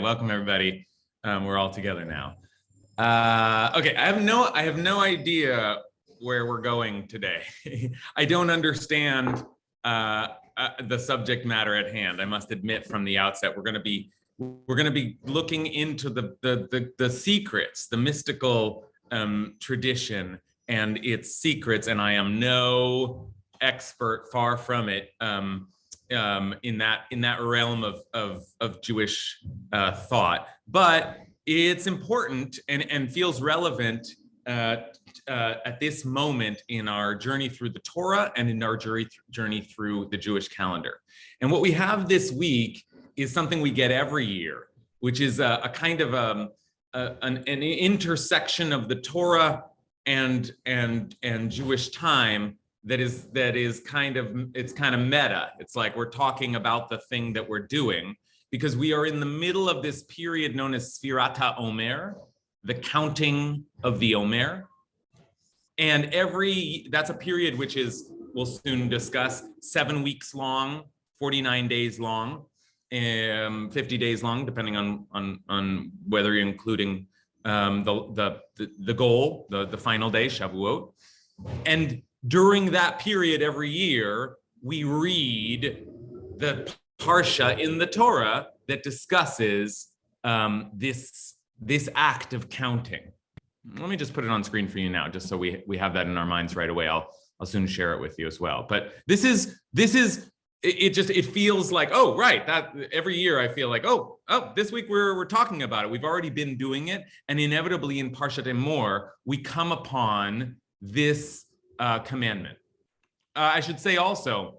welcome everybody. We're all together now. Okay, I have no idea where we're going today. I don't understand the subject matter at hand. I must admit from the outset, we're going to be looking into the secrets, the mystical tradition and its secrets, and I am no expert, far from it, in that realm of Jewish thought, but it's important and feels relevant at this moment in our journey through the Torah and in our journey through the Jewish calendar. And what we have this week is something we get every year, which is a kind of an intersection of the Torah and Jewish time that is kind of meta. It's like we're talking about the thing that we're doing, because we are in the middle of this period known as Spherotic Omer, the counting of the Omer. And that's a period which is, we'll soon discuss, 7 weeks long, 49 days long, 50 days long, depending on whether you're including the goal, the final day, Shavuot. And during that period every year, we read the Parsha in the Torah that discusses this act of counting. Let me just put it on screen for you now, just so we have that in our minds right away. I'll soon share it with you as well. But it feels like, oh, right, that every year I feel like, oh, this week we're talking about it. We've already been doing it, and inevitably in Parshat Emor we come upon this commandment. I should say also,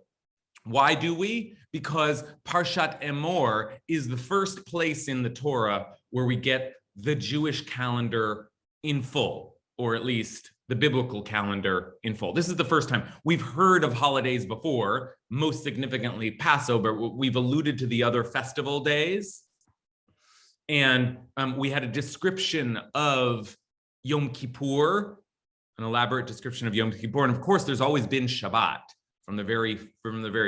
why do we? Because Parshat Emor is the first place in the Torah where we get the Jewish calendar in full, or at least the biblical calendar in full. This is the first time. We've heard of holidays before, most significantly Passover. We've alluded to the other festival days. And we had a description of Yom Kippur, an elaborate description of Yom Kippur. And of course, there's always been Shabbat from the very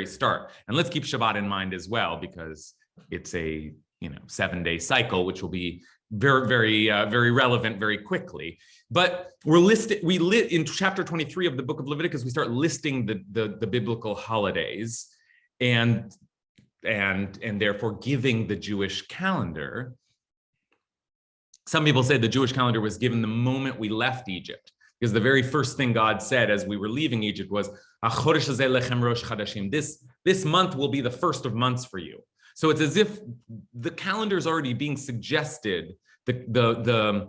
start. And let's keep Shabbat in mind as well, because it's a 7-day cycle, which will be very relevant very quickly. But in chapter 23 of the book of Leviticus, we start listing the biblical holidays and therefore giving the Jewish calendar. Some people say the Jewish calendar was given the moment we left Egypt, because the very first thing God said as we were leaving Egypt was, this month will be the first of months for you. So it's as if the calendar is already being suggested, the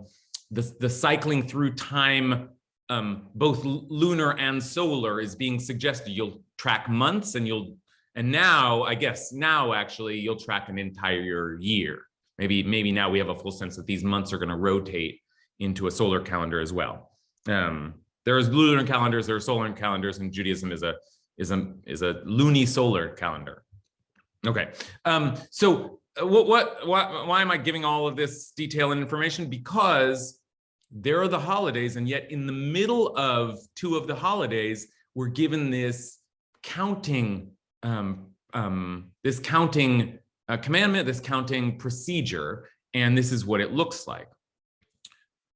cycling through time, both lunar and solar, is being suggested. You'll track months, and now actually you'll track an entire year. Maybe now we have a full sense that these months are going to rotate into a solar calendar as well. There's lunar calendars, there are solar calendars, and Judaism is a luni-solar calendar. Okay, so why am I giving all of this detail and information? Because there are the holidays, and yet in the middle of two of the holidays, we're given this counting, commandment, this counting procedure, and this is what it looks like.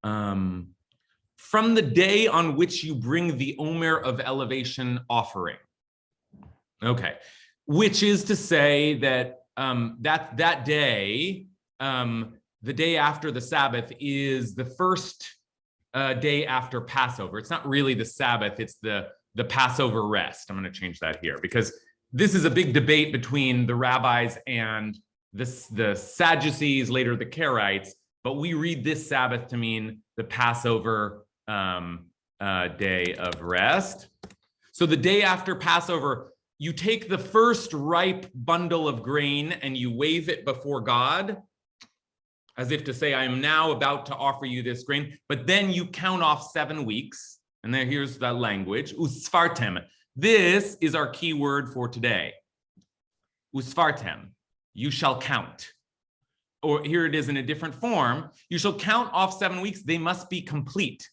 From the day on which you bring the Omer of elevation offering. Okay. Which is to say that that day, the day after the Sabbath, is the first day after Passover. It's not really the Sabbath, it's the Passover rest. I'm going to change that here, because this is a big debate between the rabbis and the Sadducees, later the Karaites, but we read this Sabbath to mean the Passover day of rest. So the day after Passover, you take the first ripe bundle of grain and you wave it before God, as if to say, I am now about to offer you this grain. But then you count off 7 weeks. And then here's the language, usfartem. This is our key word for today. Usfartem, you shall count. Or here it is in a different form. You shall count off 7 weeks. They must be complete.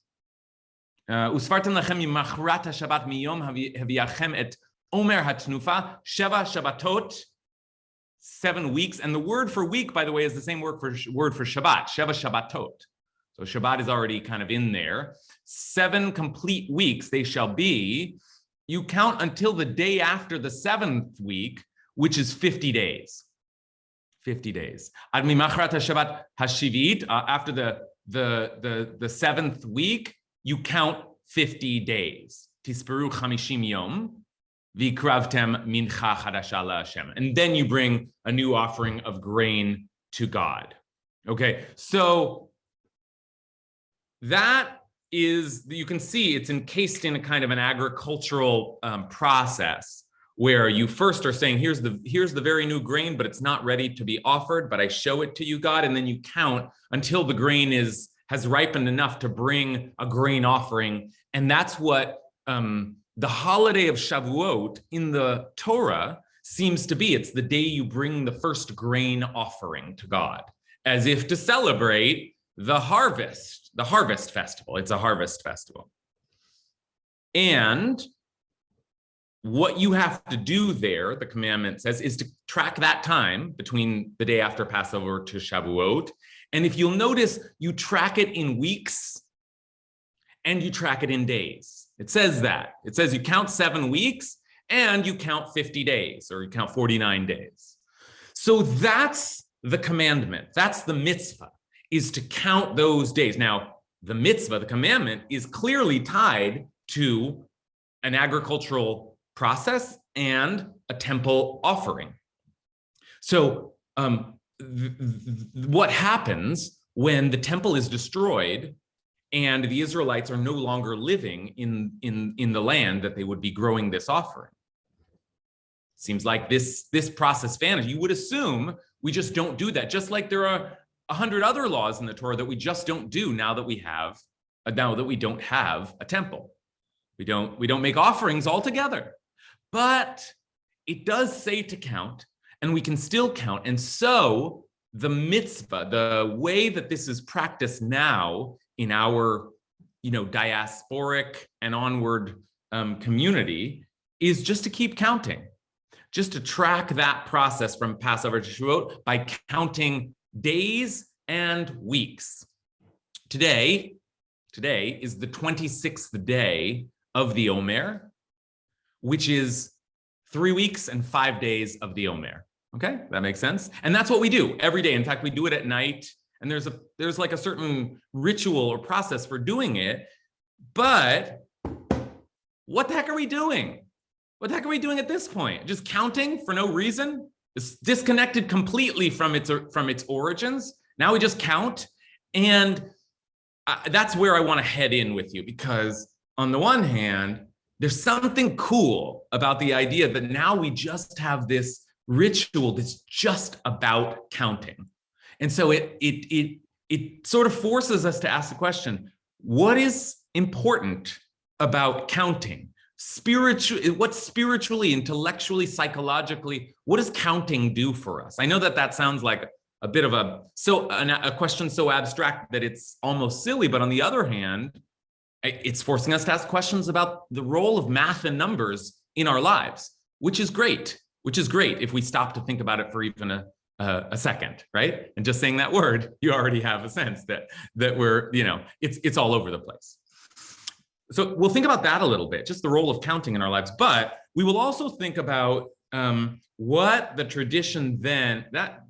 Usfartem lachem yimachrat haShabbat miyom haviachem et Omer hatnufa sheva Shabbatot 7 weeks. And the word for week, by the way, is the same word for Shabbat, Sheva Shabbatot. So Shabbat is already kind of in there. 7 complete weeks they shall be. You count until the day after the 7th week, which is 50 days. 50 days. Ad mimachrat Shabbat hashivit, after the 7th week, you count 50 days. Tisperu chamishim yom, vikravtem mincha chadasha laHashem. And then you bring a new offering of grain to God. Okay, so that is, you can see it's encased in a kind of an agricultural process where you first are saying, here's the very new grain, but it's not ready to be offered, but I show it to you, God, and then you count until the grain has ripened enough to bring a grain offering. And that's what the holiday of Shavuot in the Torah seems to be. It's the day you bring the first grain offering to God, as if to celebrate the harvest festival. It's a harvest festival. And what you have to do there, the commandment says, is to track that time between the day after Passover to Shavuot. And if you'll notice, you track it in weeks and you track it in days. It says that. It says you count 7 weeks and you count 50 days, or you count 49 days. So that's the commandment. That's the mitzvah, is to count those days. Now, the mitzvah, the commandment, is clearly tied to an agricultural process and a temple offering. So what happens when the temple is destroyed and the Israelites are no longer living in the land that they would be growing this offering? Seems like this process vanished. You would assume we just don't do that, just like there are 100 other laws in the Torah that we just don't do now that we don't have a temple. We don't make offerings altogether. But it does say to count, and we can still count. And so the mitzvah, the way that this is practiced now in our, diasporic and onward community, is just to keep counting, just to track that process from Passover to Shavuot by counting days and weeks. Today is the 26th day of the Omer, which is 3 weeks and 5 days of the Omer. Okay, that makes sense. And that's what we do every day. In fact, we do it at night, and there's like a certain ritual or process for doing it. But what the heck are we doing? What the heck are we doing at this point? Just counting for no reason? It's disconnected completely from its origins. Now we just count, and that's where I want to head in with you, because on the one hand, there's something cool about the idea that now we just have this ritual that's just about counting. And so it sort of forces us to ask the question, what is important about counting? What spiritually, intellectually, psychologically, what does counting do for us? I know that sounds like a bit of a question so abstract that it's almost silly, but on the other hand, it's forcing us to ask questions about the role of math and numbers in our lives, which is great if we stop to think about it for even a second, right? And just saying that word, you already have a sense that we're, it's all over the place. So we'll think about that a little bit, just the role of counting in our lives, but we will also think about what the tradition then, that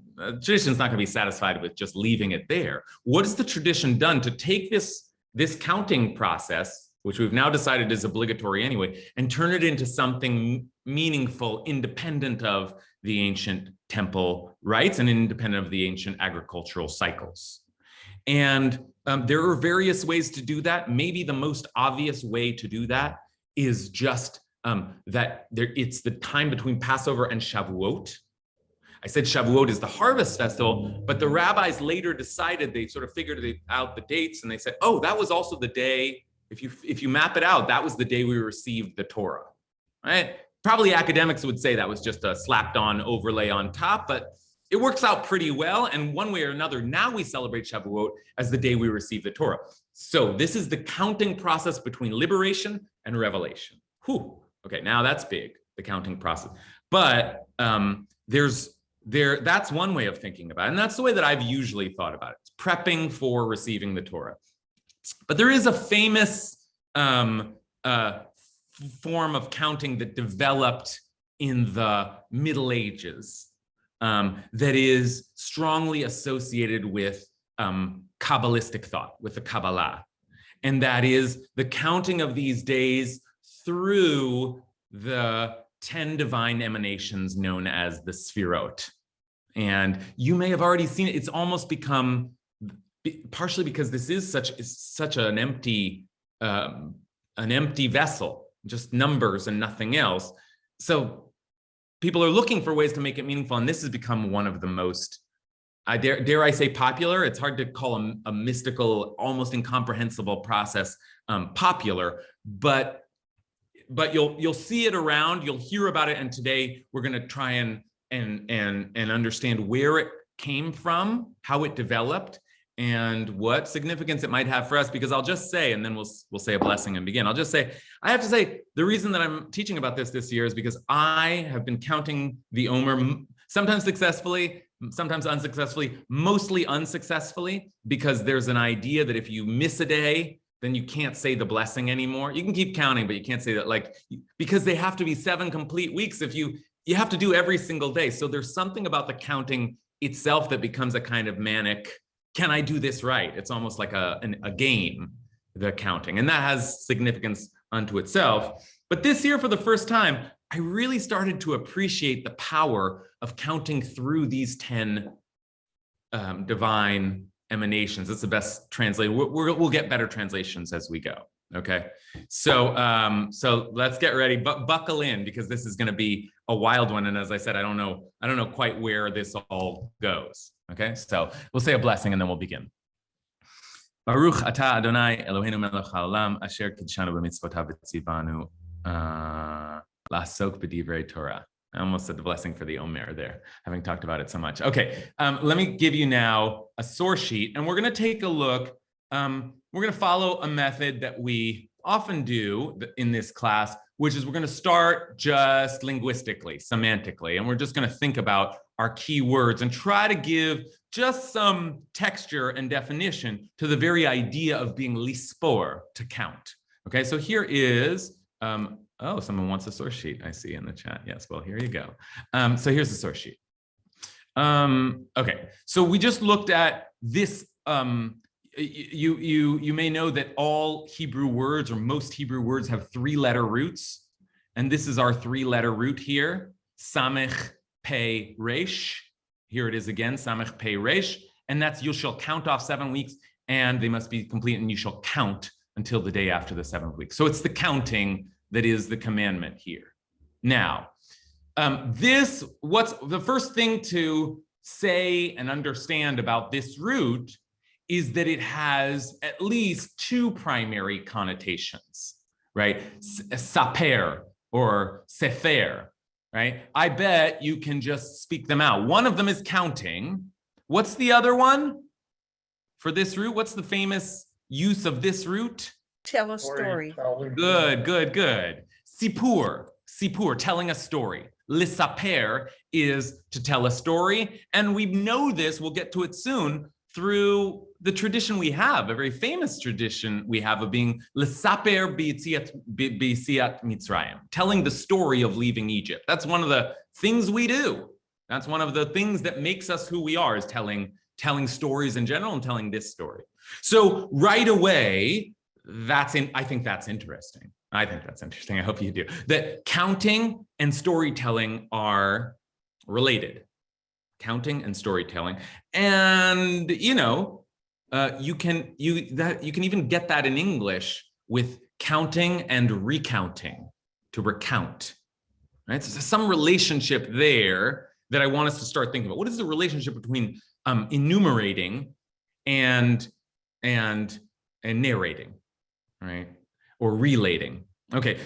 tradition is not going to be satisfied with just leaving it there. What has the tradition done to take this counting process, which we've now decided is obligatory anyway, and turn it into something meaningful, independent of the ancient temple rites and independent of the ancient agricultural cycles? And there are various ways to do that. Maybe the most obvious way to do that is just it's the time between Passover and Shavuot. I said Shavuot is the harvest festival, but the rabbis later decided, they sort of figured out the dates, and they said, oh, that was also the day, if you map it out, that was the day we received the Torah, right? Probably academics would say that was just a slapped on overlay on top, but it works out pretty well. And one way or another, now we celebrate Shavuot as the day we receive the Torah. So this is the counting process between liberation and revelation. Whew. Okay, now that's big, the counting process. But there's that's one way of thinking about it. And that's the way that I've usually thought about it. It's prepping for receiving the Torah. But there is a famous form of counting that developed in the Middle Ages that is strongly associated with Kabbalistic thought, with the Kabbalah. And that is the counting of these days through the 10 divine emanations known as the Sphirot. And you may have already seen it. It's almost become, partially because this is such an empty vessel, just numbers and nothing else. So people are looking for ways to make it meaningful. And this has become one of the most, dare I say, popular. It's hard to call a mystical, almost incomprehensible process popular, but you'll see it around, you'll hear about it, and today we're going to try and understand where it came from, how it developed, and what significance it might have for us. Because I'll just say, and then we'll say a blessing and begin. I'll just say, I have to say, the reason that I'm teaching about this year is because I have been counting the Omer, sometimes successfully, sometimes unsuccessfully, mostly unsuccessfully, because there's an idea that if you miss a day, then you can't say the blessing anymore. You can keep counting, but you can't say that, like, because they have to be 7 complete weeks. If you have to do every single day. So there's something about the counting itself that becomes a kind of manic, can I do this right? It's almost like a game, the counting, and that has significance unto itself. But this year, for the first time, I really started to appreciate the power of counting through these 10 divine emanations. That's the best translation. We'll get better translations as we go. Okay, so let's get ready, but buckle in, because this is going to be a wild one. And as I said, I don't know quite where this all goes. Okay, so we'll say a blessing and then we'll begin. Baruch atah Adonai Eloheinu melech haolam asher kidshanu b'mitzvotav v'tzivanu la'asok b'divrei Torah. I almost said the blessing for the Omer there, having talked about it so much. Okay, let me give you now a source sheet, and we're going to take a look. We're going to follow a method that we often do in this class, which is we're going to start just linguistically, semantically, and we're just going to think about our key words and try to give just some texture and definition to the very idea of being lispor, to count. Okay, so here is, oh, someone wants a source sheet, I see in the chat. Yes, well, here you go. So here's the source sheet. Okay, so we just looked at this. You may know that all Hebrew words, or most Hebrew words, have 3-letter roots. And this is our 3-letter root here, samech pei resh. Here it is again, samech pei resh. And that's, you shall count off 7 weeks, and they must be complete, and you shall count until the day after the 7th week. So it's the counting that is the commandment here. Now, what's the first thing to say and understand about this root is that it has at least 2 primary connotations, right? Saper or sefer, right? I bet you can just speak them out. One of them is counting. What's the other one for this root? What's the famous use of this root? Tell a story. Good. Sipur, telling a story. Lisaper is to tell a story. And we know this, we'll get to it soon, through the tradition we have, a very famous tradition we have of being Lisaper b'yitziat Mitzrayim, telling the story of leaving Egypt. That's one of the things we do. That's one of the things that makes us who we are, is telling stories in general and telling this story. So right away, I think that's interesting. I hope you do. That counting and storytelling are related. Counting and storytelling, and you can even get that in English with counting and recounting, to recount, right? So there's some relationship there that I want us to start thinking about. What is the relationship between enumerating and narrating, right? Or relating. Okay,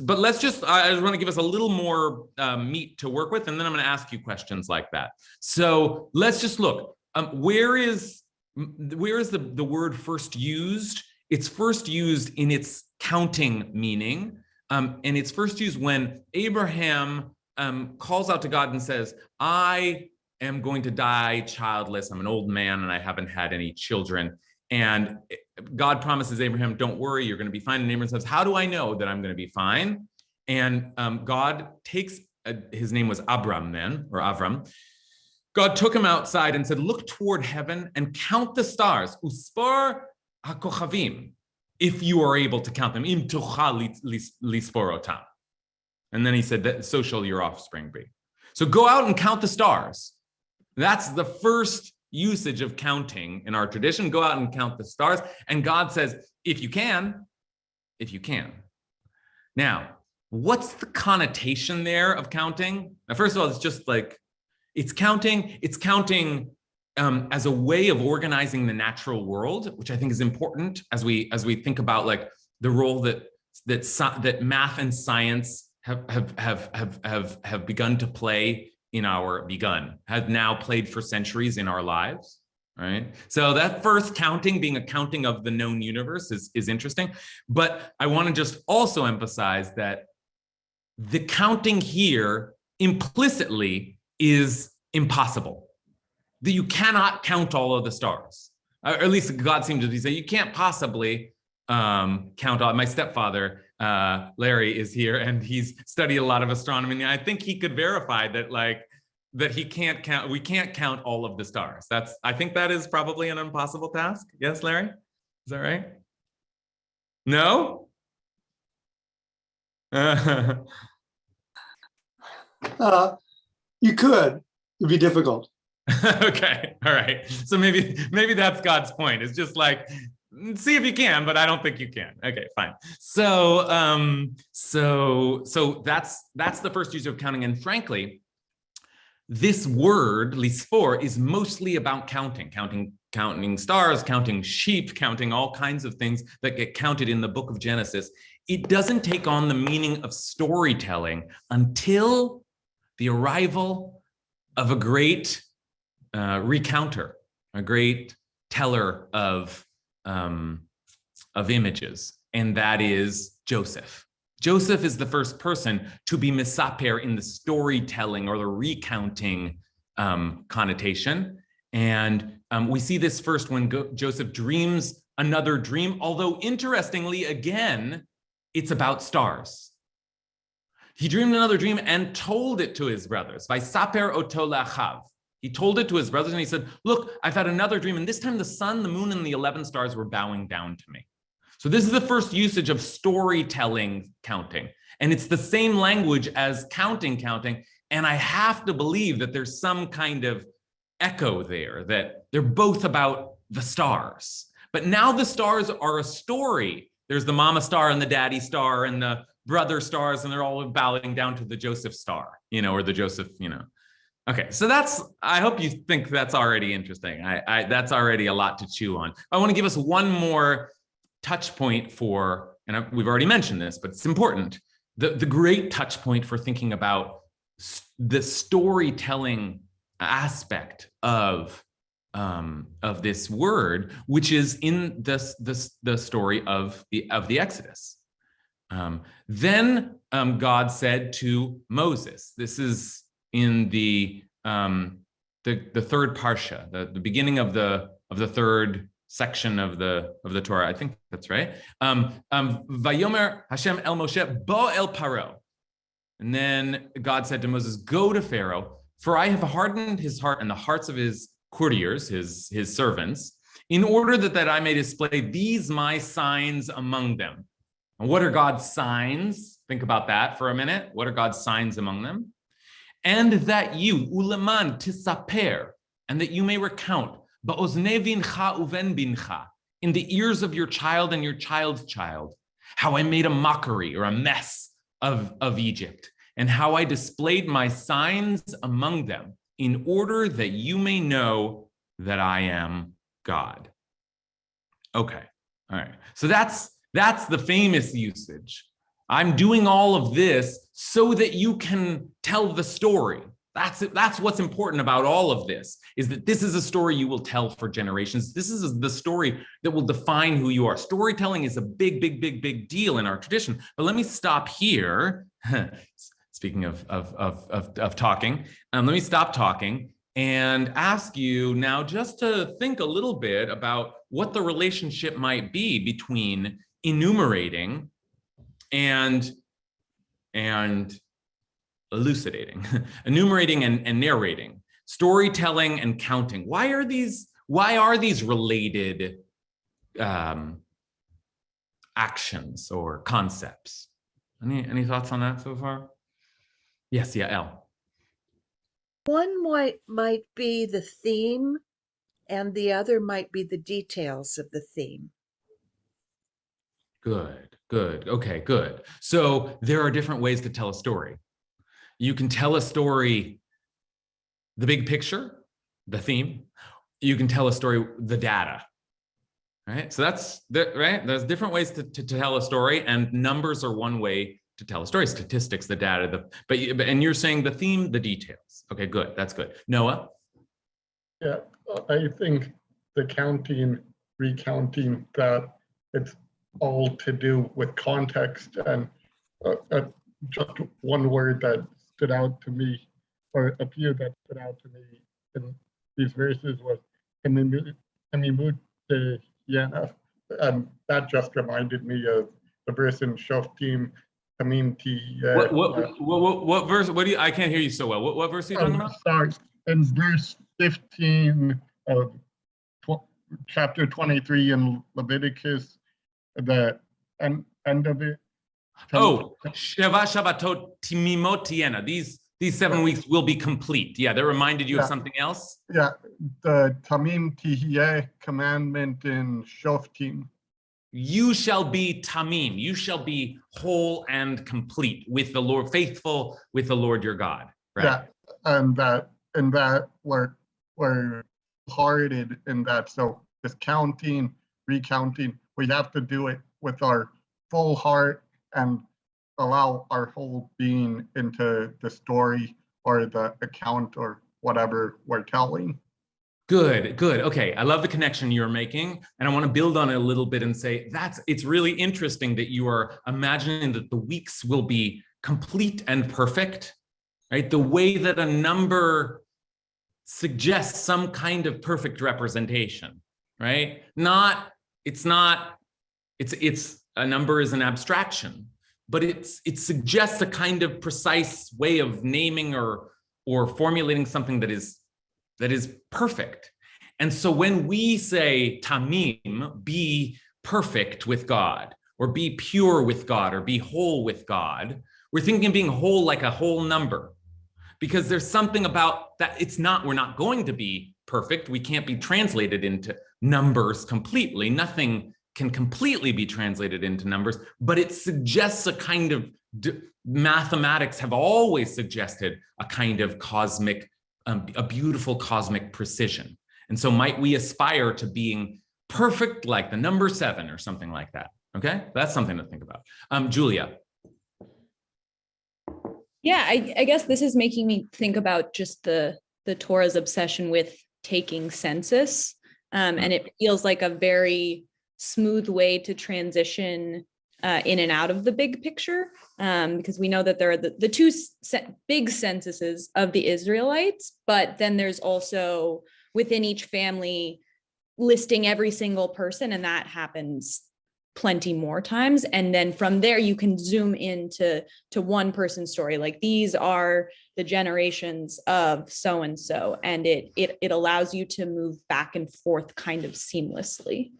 but I just want to give us a little more meat to work with, and then I'm going to ask you questions like that. So let's just look. Where is the word first used? It's first used in its counting meaning, and it's first used when Abraham calls out to God and says, I am going to die childless. I'm an old man and I haven't had any children. And God promises Abraham, don't worry, you're going to be fine. And Abraham says, how do I know that I'm going to be fine? And God takes, his name was Abram then, or Avram. God took him outside and said, look toward heaven and count the stars. Uspar hakochavim, if you are able to count them. Im tocha lisporotam. And then he said, that so shall your offspring be. So go out and count the stars. That's the first usage of counting in our tradition. Go out and count the stars. And God says, if you can. Now, what's the connotation there of counting? Now, first of all, it's just like, it's counting as a way of organizing the natural world, which I think is important as we think about like the role that math and science have begun to play have now played for centuries in our lives, right? So that first counting being a counting of the known universe is interesting, but I want to just also emphasize that the counting here implicitly is impossible, that you cannot count all of the stars, or at least God seems to be saying you can't possibly count all. My stepfather, Larry, is here and he's studied a lot of astronomy. And I think he could verify that he can't count, we can't count all of the stars. I think that is probably an impossible task. Yes, Larry? Is that right? No? You could. It'd be difficult. Okay, all right. So maybe that's God's point. It's just like, see if you can, but I don't think you can. Okay, fine. So that's the first use of counting. And frankly, this word lisfor is mostly about counting stars, counting sheep, counting all kinds of things that get counted in the book of Genesis. It doesn't take on the meaning of storytelling until the arrival of a great recounter, a great teller of images, and that is Joseph. Joseph is the first person to be misaper in the storytelling or the recounting connotation. And we see this first when Joseph dreams another dream, although interestingly, again, it's about stars. He dreamed another dream and told it to his brothers. Vaysaper oto lachav. He told it to his brothers and he said, look, I've had another dream. And this time the sun, the moon, and the 11 stars were bowing down to me. So this is the first usage of storytelling counting. And it's the same language as counting. And I have to believe that there's some kind of echo there, that they're both about the stars. But now the stars are a story. There's the mama star and the daddy star and the brother stars, and they're all bowing down to the Joseph star, or the Joseph, Okay, so I hope you think that's already interesting. That's already a lot to chew on. I want to give us one more touch point and we've already mentioned this, but it's important. The great touch point for thinking about the storytelling aspect of this word, which is in the story of the Exodus. Then God said to Moses, this is in the third Parsha, the beginning of the third section of the Torah. I think that's right. Vayomer Hashem el Moshe bo el Paro. And then God said to Moses, go to Pharaoh, for I have hardened his heart and the hearts of his courtiers, his servants, in order that I may display these my signs among them. And what are God's signs? Think about that for a minute. What are God's signs among them? And that you, uleman tisaper, and that you may recount, ba'ozne vincha uven bincha, in the ears of your child and your child's child, how I made a mockery or a mess of Egypt, and how I displayed my signs among them, in order that you may know that I am God. Okay, all right. So that's the famous usage. I'm doing all of this so that you can tell the story. That's what's important about all of this, is that this is a story you will tell for generations. This is the story that will define who you are. Storytelling is a big deal in our tradition. But let me stop here. Speaking of talking, let me stop talking and ask you now just to think a little bit about what the relationship might be between enumerating and elucidating, enumerating and narrating, storytelling and counting. Why are these related actions or concepts? Any thoughts on that so far? Yes, yeah, Elle. One might be the theme, and the other might be the details of the theme. Good. Okay, good. So there are different ways to tell a story. You can tell a story, the big picture, the theme. You can tell a story, the data. Right? So that's right. There's different ways to tell a story, and numbers are one way to tell a story. Statistics, the data, and you're saying the theme, the details. Okay, good. That's good. Noah? Yeah, I think the counting, recounting, that it's all to do with context. And just one word that stood out to me, or a few that stood out to me in these verses was Emimut Yana, and that just reminded me of the verse in Shoftim. What verse? What do you? I can't hear you so well. What verse are you talking about? Sorry, in verse 15 of chapter 23 in Leviticus, the end of it. Oh, Sheva Shabbatot Timimot Tiena. These 7 weeks will be complete. Yeah, that reminded you of something else? Yeah, the Tamim Tihiyeh commandment in Shoftim. You shall be tamim. You shall be whole and complete with the Lord, faithful with the Lord your God. Right? Yeah, and that we're hearted in that. So this counting, recounting, we have to do it with our full heart and allow our whole being into the story or the account or whatever we're telling. Good. Okay, I love the connection you're making, and I want to build on it a little bit and say it's really interesting that you are imagining that the weeks will be complete and perfect, right? The way that a number suggests some kind of perfect representation, right? It's a number is an abstraction, but it suggests a kind of precise way of naming or formulating something that is perfect. And so when we say tamim, be perfect with God, or be pure with God, or be whole with God, we're thinking of being whole like a whole number, because there's something about that. We're not going to be perfect. We can't be translated into numbers completely. Nothing can completely be translated into numbers, but it suggests a kind of mathematics have always suggested a kind of cosmic, a beautiful cosmic precision. And so might we aspire to being perfect like the number 7 or something like that? Okay, that's something to think about. Julia. Yeah, I guess this is making me think about just the Torah's obsession with taking census. And it feels like a very smooth way to transition in and out of the big picture, because we know that there are the two big censuses of the Israelites, but then there's also within each family listing every single person, and that happens plenty more times. And then from there, you can zoom into one person's story. Like, these are the generations of so-and-so, and it allows you to move back and forth kind of seamlessly.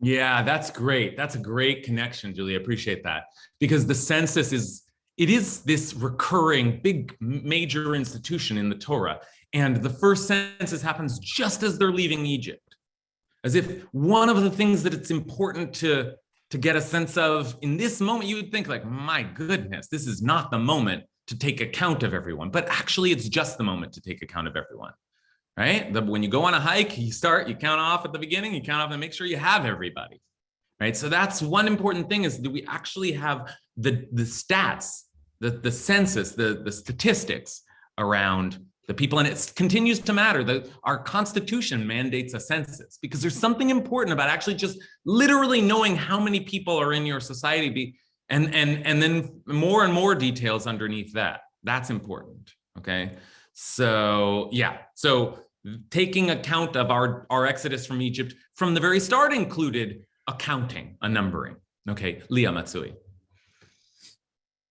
Yeah, that's great. That's a great connection, Julia. Appreciate that. Because the census is this recurring big major institution in the Torah. And the first census happens just as they're leaving Egypt. As if one of the things that it's important to get a sense of in this moment, you would think like, my goodness, this is not the moment to take account of everyone. But actually, it's just the moment to take account of everyone. Right? When you go on a hike, you count off at the beginning, you count off and make sure you have everybody, right? So that's one important thing, is that we actually have the stats, the census, the statistics around the people, and it continues to matter. Our Constitution mandates a census because there's something important about actually just literally knowing how many people are in your society, and then more and more details underneath that. That's important, okay? So yeah, so taking account of our exodus from Egypt from the very start included a counting, a numbering. Okay, Leah Matsui.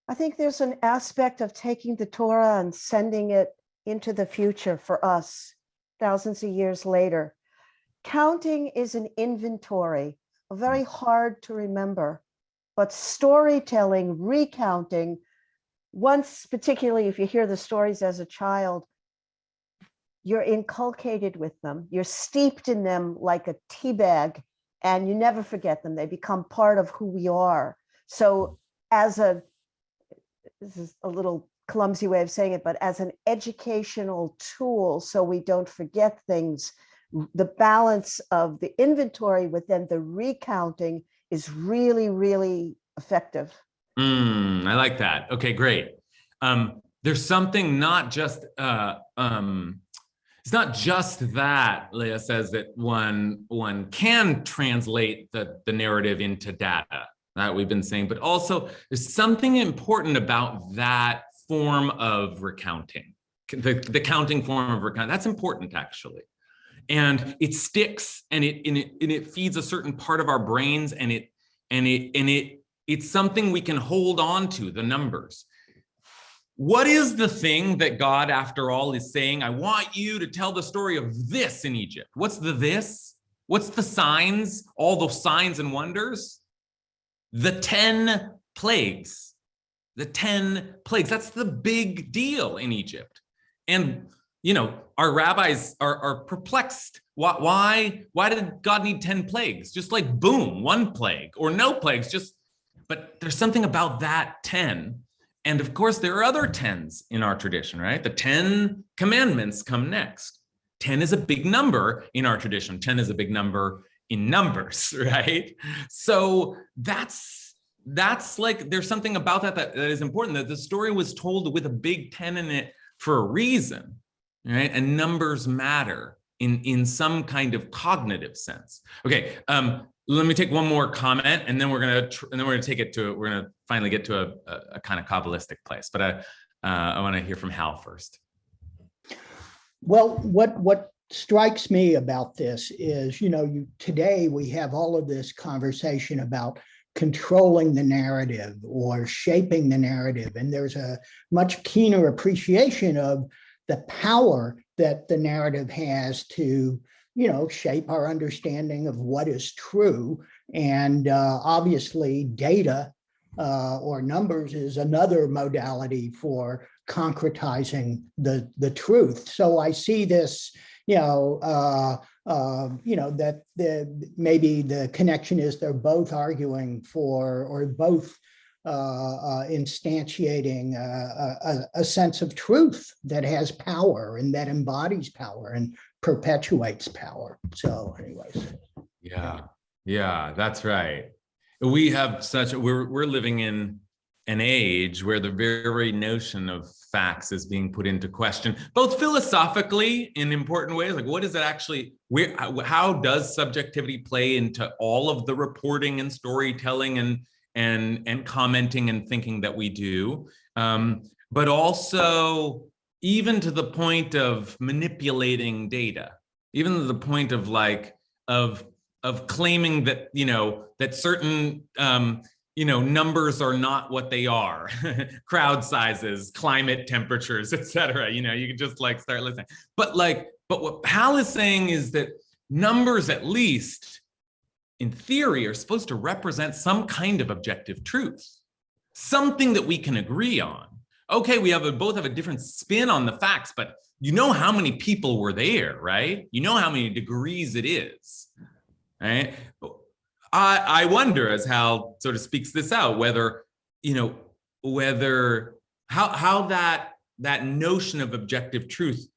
I think there's an aspect of taking the Torah and sending it into the future for us, thousands of years later. Counting is an inventory, very hard to remember, but storytelling, recounting, once, particularly if you hear the stories as a child, you're inculcated with them, you're steeped in them like a tea bag, and you never forget them. They become part of who we are. So this is a little clumsy way of saying it, but as an educational tool, so we don't forget things, the balance of the inventory with then the recounting is really, really effective. I like that. Okay, great. There's something not just, it's not just that Leah says that one can translate the narrative into data that we've been saying, but also there's something important about that form of recounting, the counting form of recounting. That's important actually. And it sticks and it feeds a certain part of our brains, and it's something we can hold on to, the numbers. What is the thing that God, after all, is saying, I want you to tell the story of this in Egypt? What's the this? What's the signs? All those signs and wonders? The 10 plagues. The 10 plagues. That's the big deal in Egypt. And, you know, our rabbis are perplexed. Why did God need 10 plagues? Just like, boom, one plague, or no plagues, but there's something about that 10. And of course, there are other 10s in our tradition, right? The 10 commandments come next. 10 is a big number in our tradition. 10 is a big number in numbers, right? So that's like, there's something about that is important, that the story was told with a big 10 in it for a reason, right? And numbers matter in some kind of cognitive sense. Okay, let me take one more comment, and then we're gonna finally get to a kind of Kabbalistic place. But I want to hear from Hal first. Well, what strikes me about this is, today we have all of this conversation about controlling the narrative or shaping the narrative, and there's a much keener appreciation of the power that the narrative has to shape our understanding of what is true. And obviously data or numbers is another modality for concretizing the truth. So I see this, that maybe the connection is they're both arguing for, or both instantiating a sense of truth that has power and that embodies power and perpetuates power. So anyways. Yeah, that's right. We have we're living in an age where the very notion of facts is being put into question, both philosophically in important ways, like what is it actually, how does subjectivity play into all of the reporting and storytelling and commenting and thinking that we do, but also even to the point of manipulating data, even to the point of of claiming that that certain numbers are not what they are, crowd sizes, climate temperatures, etc. You can just start listening. But what Hal is saying is that numbers, at least in theory, are supposed to represent some kind of objective truth, something that we can agree on. Okay, we both have a different spin on the facts, but how many people were there, right? How many degrees it is, right? I wonder, as Hal sort of speaks this out, whether how that notion of objective truth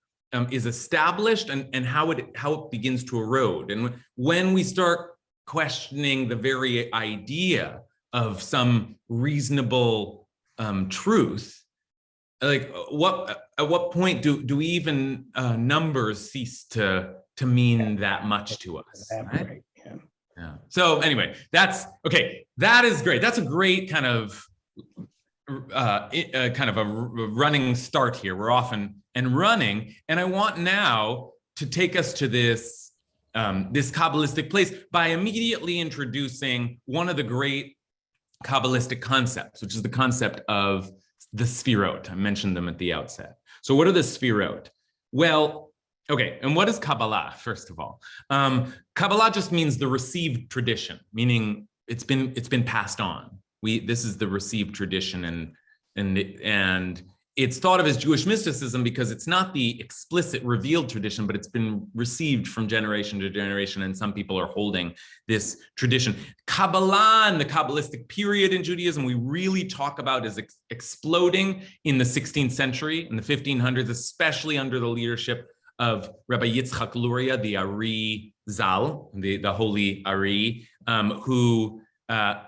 is established and how it begins to erode. And when we start questioning the very idea of some reasonable truth, at what point do even numbers cease to mean that much to us? Right? Yeah. So anyway, that's okay. That is great. That's a great kind of kind of a running start here. We're often and running, and I want now to take us to this this Kabbalistic place by immediately introducing one of the great Kabbalistic concepts, which is the concept of the Sphirot. I mentioned them at the outset. So what are the Sphirot? Well, okay, and what is Kabbalah, first of all? Kabbalah just means the received tradition, meaning it's been passed on. This is the received tradition, and it's thought of as Jewish mysticism because it's not the explicit revealed tradition, but it's been received from generation to generation, and some people are holding this tradition. Kabbalah and the Kabbalistic period in Judaism, we really talk about as exploding in the 16th century, in the 1500s, especially under the leadership of Rabbi Yitzchak Luria, the Ari Zal, the holy Ari, who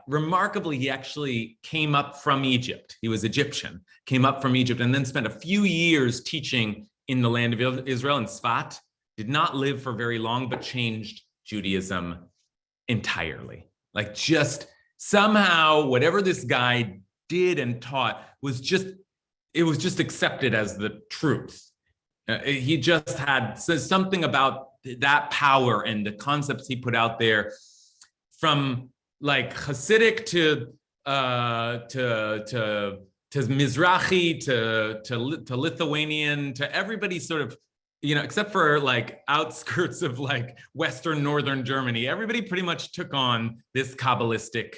remarkably, he actually came up from Egypt. He was Egyptian, came up from Egypt, and then spent a few years teaching in the land of Israel in Sfat. Did not live for very long, but changed Judaism entirely. Like, just somehow, whatever this guy did and taught was just accepted as the truth. He just says something about that power and the concepts he put out there, from like Hasidic to Mizrahi to Lithuanian, to everybody sort of, except for like outskirts of like Western Northern Germany, everybody pretty much took on this Kabbalistic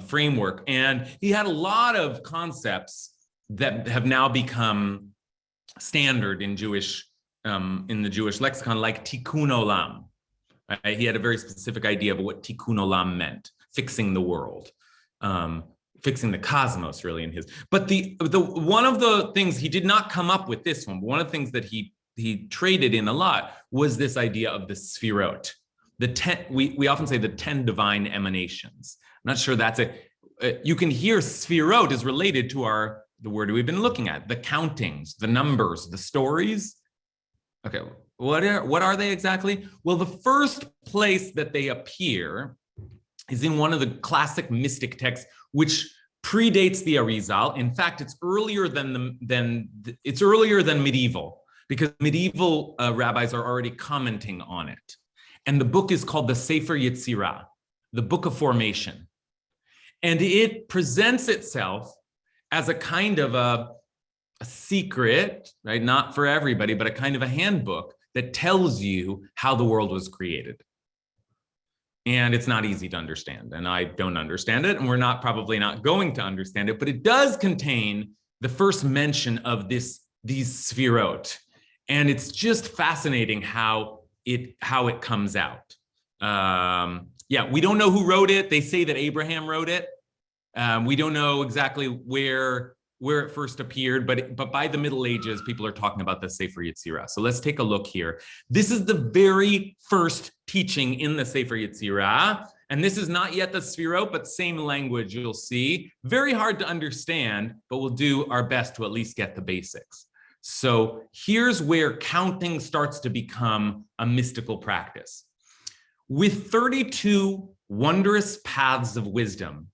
framework. And he had a lot of concepts that have now become standard in the Jewish lexicon, like tikkun olam. He had a very specific idea of what tikkun olam meant, fixing the world, fixing the cosmos, really, in his. But the one of the things he did not come up with this one. One of the things that he traded in a lot was this idea of the Sphirot. We often say the 10 divine emanations. I'm not sure that's it. You can hear Sphirot is related to the word we've been looking at, the countings, the numbers, the stories. Okay, what are they exactly? Well, the first place that they appear is in one of the classic mystic texts, which predates the Arizal. In fact, it's earlier than medieval, because medieval rabbis are already commenting on it. And the book is called the Sefer Yetzirah, the Book of Formation. And it presents itself as a kind of a secret, right? Not for everybody, but a kind of a handbook that tells you how the world was created. And it's not easy to understand, and I don't understand it, and we're probably not going to understand it, but it does contain the first mention of these Sphirot. And it's just fascinating how it comes out. We don't know who wrote it. They say that Abraham wrote it. We don't know exactly where it first appeared, but by the Middle Ages, people are talking about the Sefer Yetzirah. So let's take a look here. This is the very first teaching in the Sefer Yetzirah, and this is not yet the Sphirot, but same language, you'll see. Very hard to understand, but we'll do our best to at least get the basics. So here's where counting starts to become a mystical practice. With 32 wondrous paths of wisdom,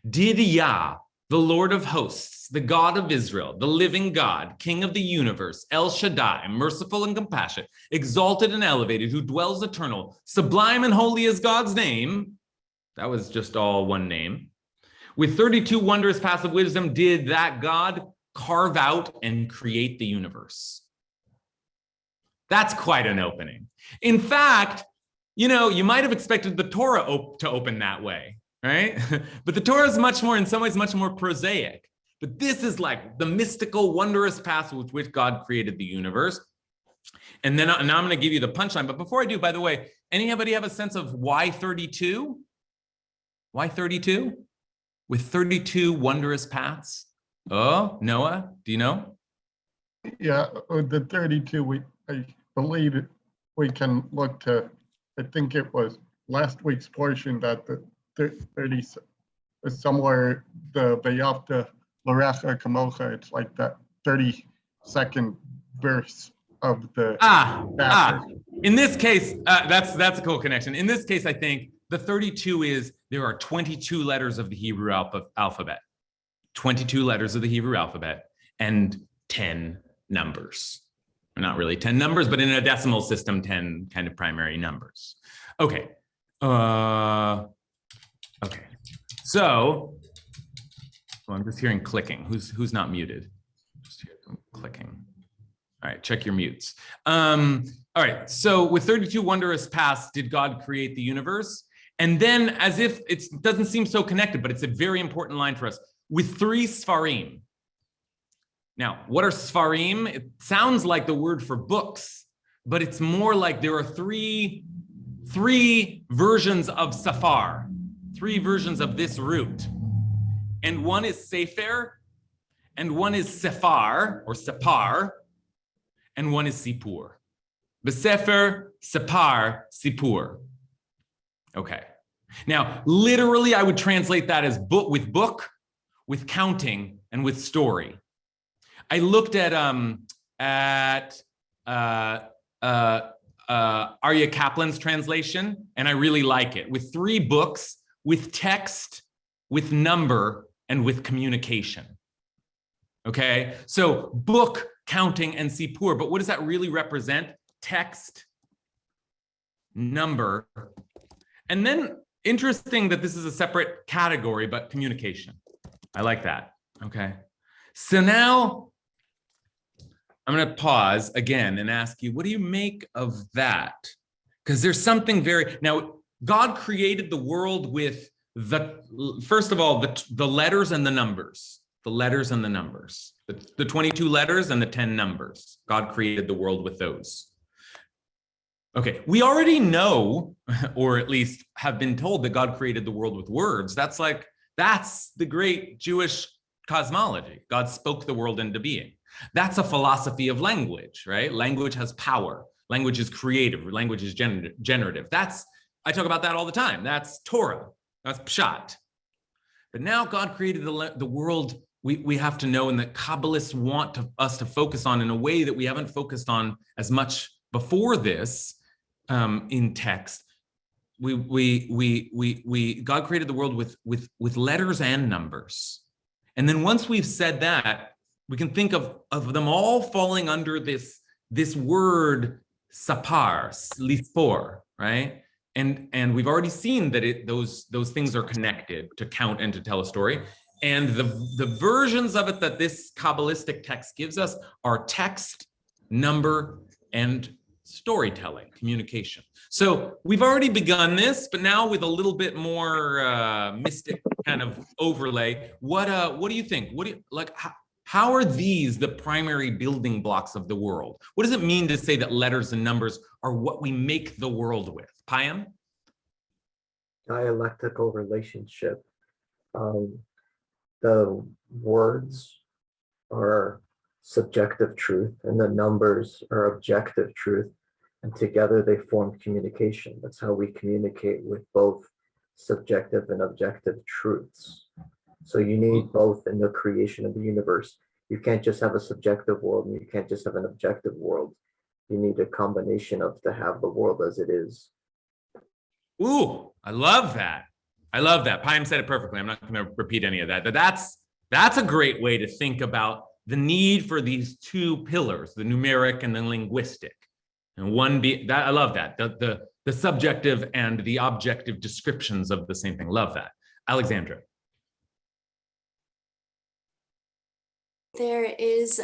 did Yah, the Lord of hosts, the God of Israel, the living God, King of the universe, El Shaddai, merciful and compassionate, exalted and elevated, who dwells eternal, sublime and holy is God's name. That was just all one name. With 32 wondrous paths of wisdom, did that God carve out and create the universe. That's quite an opening. In fact, you might have expected the Torah to open that way, right? But the Torah is in some ways, much more prosaic. But this is like the mystical, wondrous path with which God created the universe. And now I'm going to give you the punchline. But before I do, by the way, anybody have a sense of why 32? Why 32? With 32 wondrous paths? Oh, Noah, do you know? Yeah, the 32, I believe we can look to, I think it was last week's portion that the 30 is somewhere, the Vayavta L'Recha Kamocha, it's like that 32nd verse of the chapter. In this case, that's a cool connection. In this case, I think the 32 is there are 22 letters of the Hebrew alphabet. 22 letters of the Hebrew alphabet, and 10 numbers. Not really 10 numbers, but in a decimal system, 10 kind of primary numbers. Okay. Okay. So I'm just hearing clicking. Who's not muted? Just hear them clicking. All right, check your mutes. All right, so with 32 wondrous paths, did God create the universe? And then, as if it doesn't seem so connected, but it's a very important line for us, with 3 Sfarim. Now, what are Sfarim? It sounds like the word for books, but it's more like there are three versions of Safar, 3 versions of this root. And one is Sefer, and one is Sephar, or Separ, and one is Sipur. Besefer, Separ, Sipur. Okay. Now, literally, I would translate that as book, with counting, and with story. I looked at Arya Kaplan's translation, and I really like it. With 3 books, with text, with number, and with communication. Okay, so book, counting, and sipur. But what does that really represent? Text, number, and then interesting that this is a separate category, but communication. I like that. Okay, so now I'm going to pause again and ask you, what do you make of that? Because there's something now, God created the world with first of all, the letters and the numbers, the 22 letters and the 10 numbers. God created the world with those. Okay, we already know, or at least have been told, that God created the world with words. That's the great Jewish cosmology. God spoke the world into being. That's a philosophy of language, right? Language has power. Language is creative. Language is generative. I talk about that all the time. That's Torah. That's Parshat. But now God created the world we have to know, and that Kabbalists want us to focus on in a way that we haven't focused on as much before this in text. God created the world with letters and numbers. And then once we've said that, we can think of them all falling under this word sapar, lispor, right? And we've already seen that those things are connected to count and to tell a story. And the versions of it that this Kabbalistic text gives us are text, number, and storytelling, communication. So we've already begun this, but now with a little bit more mystic kind of overlay. What do you think? How are these the primary building blocks of the world? What does it mean to say that letters and numbers are what we make the world with? Payam? Dialectical relationship. The words are subjective truth and the numbers are objective truth, and together they form communication. That's how we communicate with both subjective and objective truths. So you need both in the creation of the universe. You can't just have a subjective world and you can't just have an objective world. You need a combination to have the world as it is. Ooh, I love that. Payam said it perfectly. I'm not going to repeat any of that. But that's a great way to think about the need for these 2 pillars, the numeric and the linguistic. And I love that. The subjective and the objective descriptions of the same thing. Love that. Alexandra. There is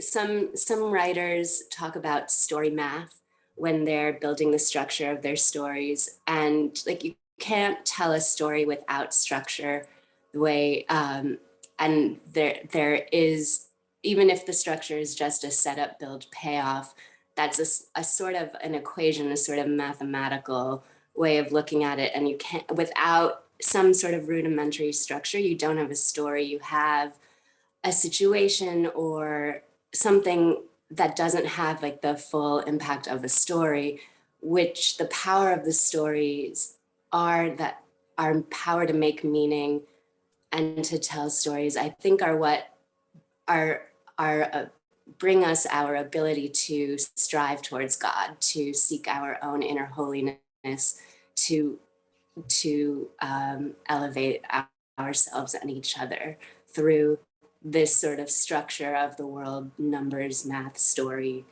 some writers talk about story math when they're building the structure of their stories, and you can't tell a story without structure. The way and there is, even if the structure is just a setup, build, payoff, that's a sort of an equation, a sort of mathematical way of looking at it. And you can't, without some sort of rudimentary structure, you don't have a story. You have a situation or something that doesn't have the full impact of a story, which the power of the stories are power to make meaning and to tell stories, I think are what bring us our ability to strive towards God, to seek our own inner holiness, to elevate ourselves and each other through this sort of structure of the world, numbers, math, story.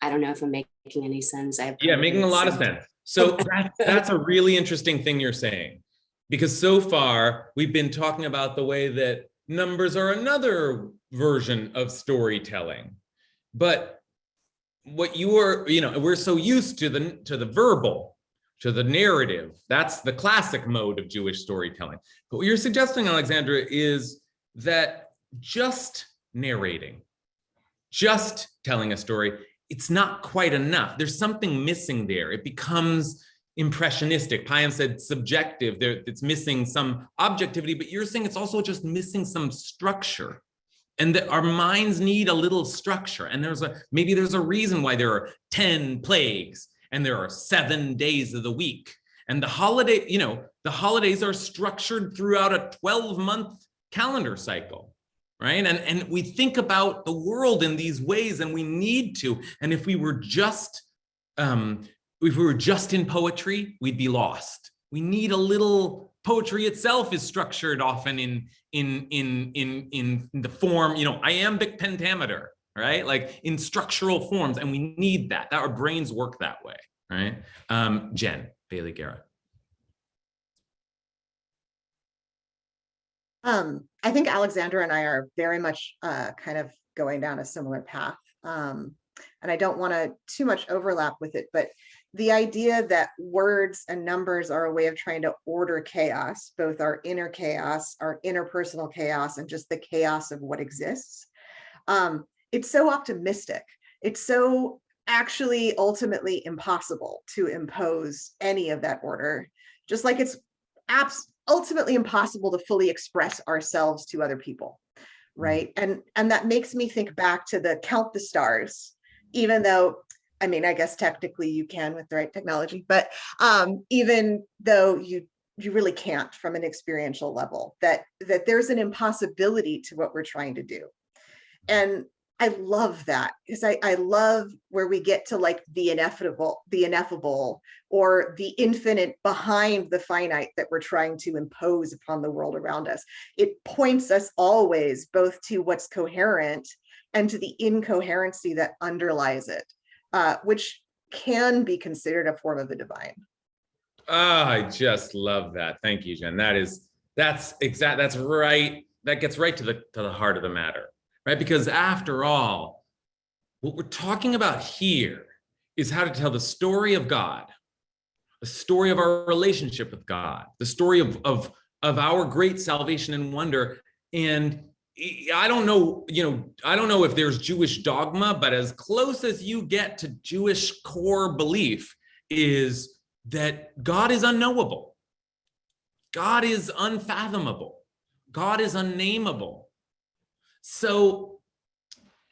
I don't know if I'm making any sense. Yeah, making a lot of sense. So that's a really interesting thing you're saying, because so far we've been talking about the way that numbers are another version of storytelling. But what you are, we're so used to the verbal, to the narrative. That's the classic mode of Jewish storytelling. But what you're suggesting, Alexandra, is that just narrating, just telling a story, it's not quite enough. There's something missing there. It becomes impressionistic. Payam said subjective. It's missing some objectivity, but you're saying it's also just missing some structure, and that our minds need a little structure. And maybe there's a reason why there are 10 plagues and there are 7 days of the week. And the holidays are structured throughout a 12-month calendar cycle. Right. And we think about the world in these ways, and we need to. And if we were just in poetry, we'd be lost. We need a little. Poetry itself is structured often in the form, iambic pentameter, right? Like in structural forms, and we need that. Our brains work that way, right? Jen Bailey Garrett. I think Alexandra and I are very much kind of going down a similar path. And I don't want to too much overlap with it, but the idea that words and numbers are a way of trying to order chaos, both our inner chaos, our interpersonal chaos, and just the chaos of what exists. It's so optimistic. It's so actually ultimately impossible to impose any of that order, just like it's ultimately impossible to fully express ourselves to other people, right? And that makes me think back to the count the stars, even though, I mean, I guess technically you can with the right technology, but even though you really can't from an experiential level, that there's an impossibility to what we're trying to do. And I love that, because I love where we get to like the ineffable, or the infinite behind the finite that we're trying to impose upon the world around us. It points us always both to what's coherent and to the incoherency that underlies it, which can be considered a form of the divine. I just love that. Thank you, Jen. That's right. That gets right to the heart of the matter. Right? Because after all, what we're talking about here is how to tell the story of God, the story of our relationship with God, the story of our great salvation and wonder. And I don't know if there's Jewish dogma, but as close as you get to Jewish core belief is that God is unknowable. God is unfathomable. God is unnameable. So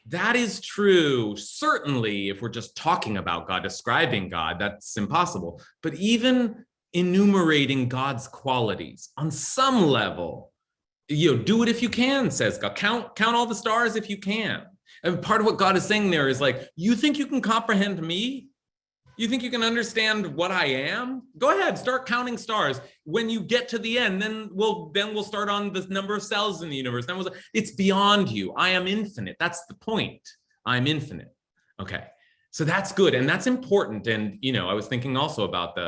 that is true. Certainly, if we're just talking about God, describing God, that's impossible. But even enumerating God's qualities on some level, do it if you can, says God. Count all the stars if you can. And part of what God is saying there is like, you think you can comprehend me? You think you can understand what I am? Go ahead, start counting stars. When you get to the end, then we'll start on the number of cells in the universe. Then it's beyond you. I am infinite. That's the point. I'm infinite. Okay, so that's good, and that's important. And I was thinking also about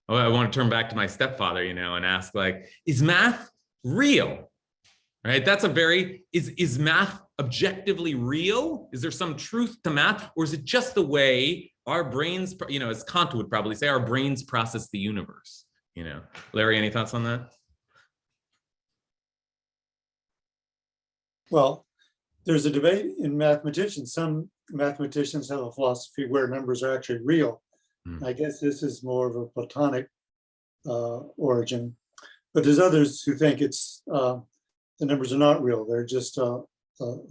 I want to turn back to my stepfather, and ask like, is math real? Right? That's is math objectively real? Is there some truth to math, or is it just the way our brains, as Kant would probably say, our brains process the universe? Larry, any thoughts on that? Well, there's a debate in mathematicians. Some mathematicians have a philosophy where numbers are actually real. I guess this is more of a Platonic origin, but there's others who think it's the numbers are not real. They're just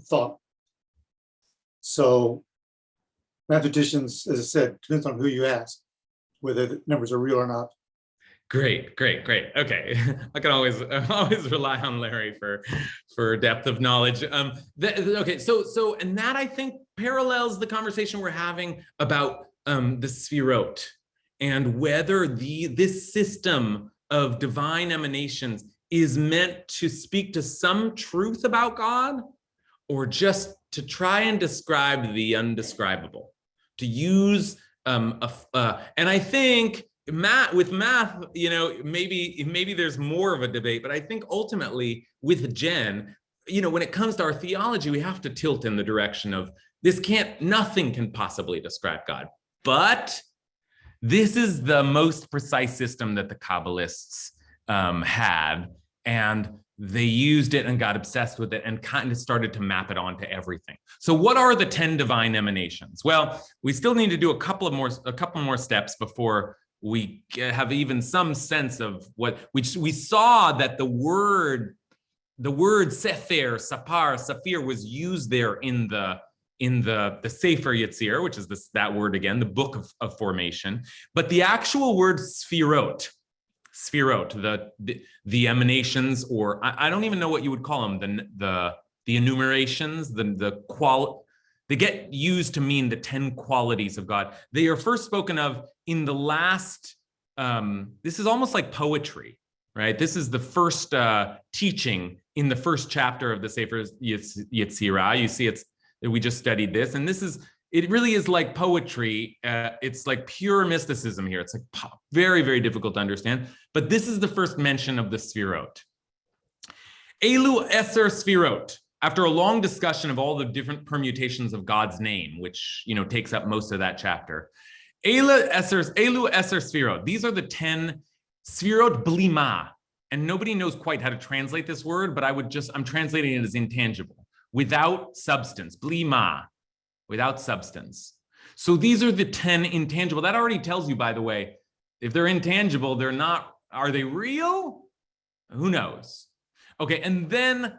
thought. So mathematicians, as I said, depends on who you ask, whether the numbers are real or not. Great. Okay, I can always rely on Larry for depth of knowledge. Okay, so and that I think parallels the conversation we're having about the Sphirot, and whether this system of divine emanations is meant to speak to some truth about God, or just to try and describe the undescribable, to use and I think with math, maybe there's more of a debate, but I think ultimately with Jen, when it comes to our theology, we have to tilt in the direction of nothing can possibly describe God. But this is the most precise system that the Kabbalists had, and they used it and got obsessed with it and kind of started to map it onto everything. So what are the 10 divine emanations? Well, we still need to do a couple more steps before we have even some sense of what we saw, that the word sefer, sapar, saphir was used there in the Sefer Yetzir, which is that word again, the book of formation. But the actual word sphirot, the emanations, or I don't even know what you would call them, the enumerations, they get used to mean the 10 qualities of God. They are first spoken of in the last, this is almost like poetry, right? This is the first teaching in the first chapter of the Sefer Yetzirah. You see, we just studied this, and it really is like poetry. It's like pure mysticism here. It's like very, very difficult to understand. But this is the first mention of the Sphirot. Elu Eser Sphirot. After a long discussion of all the different permutations of God's name, which takes up most of that chapter. Elu Eser Sphirot. These are the 10 Sphirot Blima. And nobody knows quite how to translate this word, but I'm translating it as intangible, without substance, blima, without substance. So these are the 10 intangible. That already tells you, by the way, if they're intangible, are they real? Who knows? Okay, and then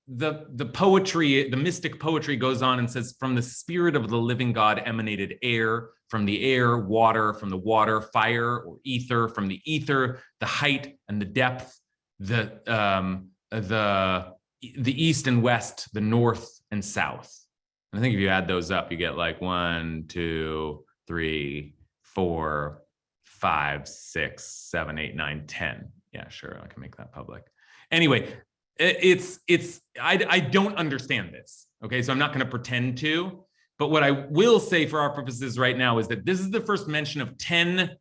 the poetry, the mystic poetry goes on and says, from the spirit of the living God emanated air, from the air, water, from the water, fire or ether, from the ether, the height and the depth, the east and west, the north and south. And I think if you add those up, you get like 1, 2, 3, 4, 5, 6, 7, 8, 9, 10. Yeah, sure, I can make that public. Anyway, I don't understand this. Okay, so I'm not going to pretend to. But what I will say for our purposes right now is that this is the first mention of 10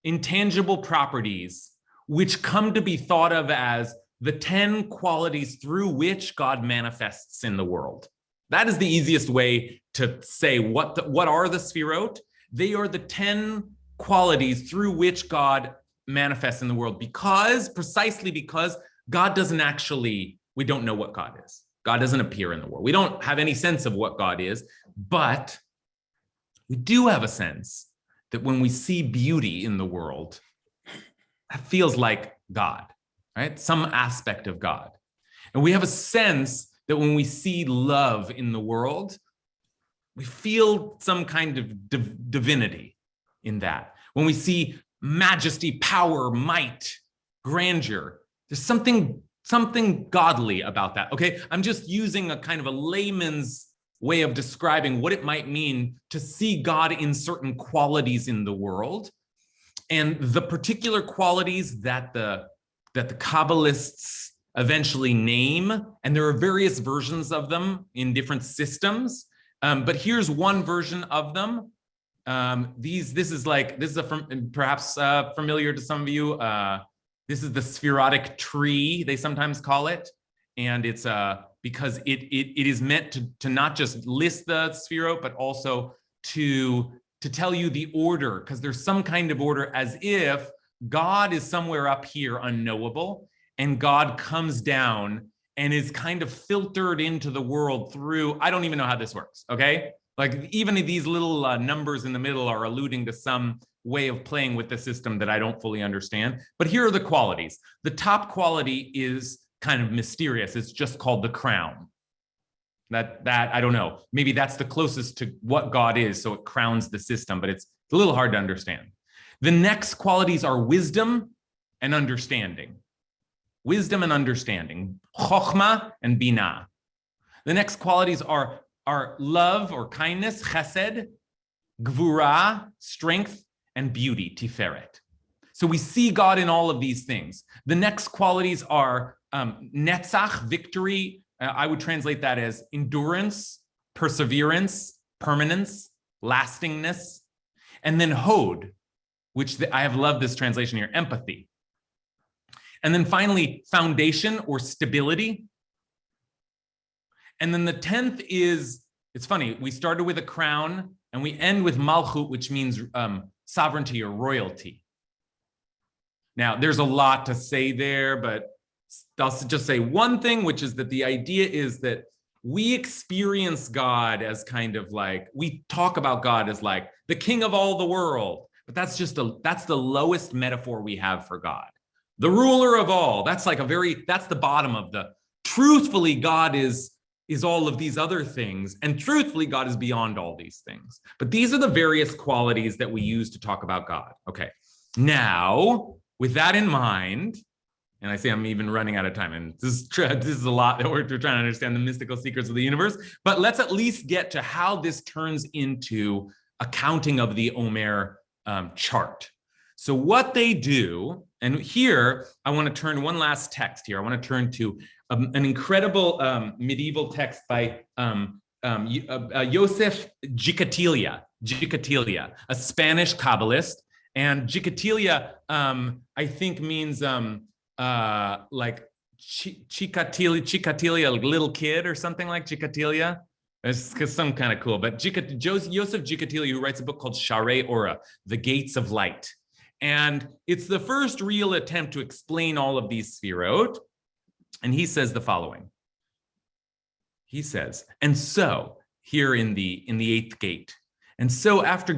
intangible properties which come to be thought of as the 10 qualities through which God manifests in the world. That is the easiest way to say what are the Sphirot. They are the 10 qualities through which God manifests in the world, precisely because God doesn't actually, we don't know what God is. God doesn't appear in the world. We don't have any sense of what God is, but we do have a sense that when we see beauty in the world, that feels like God, right? Some aspect of God. And we have a sense that when we see love in the world, we feel some kind of divinity in that. When we see majesty, power, might, grandeur, there's something godly about that. Okay, I'm just using a kind of a layman's way of describing what it might mean to see God in certain qualities in the world, and the particular qualities that the Kabbalists eventually name, and there are various versions of them in different systems. But here's one version of them. This is perhaps familiar to some of you. This is the Spherotic Tree, they sometimes call it, and it's because it is meant to not just list the Sphirot, but also to tell you the order, because there's some kind of order, as if God is somewhere up here unknowable, and God comes down and is kind of filtered into the world through, I don't even know how this works, okay? Like even these little numbers in the middle are alluding to some way of playing with the system that I don't fully understand. But here are the qualities. The top quality is kind of mysterious. It's just called the crown. That I don't know. Maybe that's the closest to what God is, so it crowns the system, but it's a little hard to understand. The next qualities are wisdom and understanding. Wisdom and understanding. Chokhmah and binah. The next qualities are love or kindness, chesed, gvura, strength, and beauty, tiferet. So we see God in all of these things. The next qualities are netzach, victory. I would translate that as endurance, perseverance, permanence, lastingness. And then hod, which I have loved this translation here, empathy. And then finally, foundation or stability. And then the 10th is, it's funny, we started with a crown and we end with malchut, which means sovereignty or royalty. Now, there's a lot to say there, but I'll just say one thing, which is that the idea is that we experience God as kind of like, we talk about God as like the king of all the world, but that's the lowest metaphor we have for God. The ruler of all, that's like that's the bottom of truthfully, God is all of these other things. And truthfully, God is beyond all these things. But these are the various qualities that we use to talk about God. Okay, now, with that in mind, and I say I'm even running out of time, and this is a lot that we're trying to understand the mystical secrets of the universe, but let's at least get to how this turns into a counting of the Omer chart. So what they do, and here I want to turn one last text here. I want to turn to an incredible medieval text by Joseph Gicatilia, a Spanish Kabbalist. And Gicatilia, I think means like Chikatilia, like little kid or something like Gicatilia. It's some kind of cool, but Joseph Gicatilia, who writes a book called Sharei Ora, The Gates of Light. And it's the first real attempt to explain all of these sphirot. And he says the following. He says, and so here in the 8th gate, and so after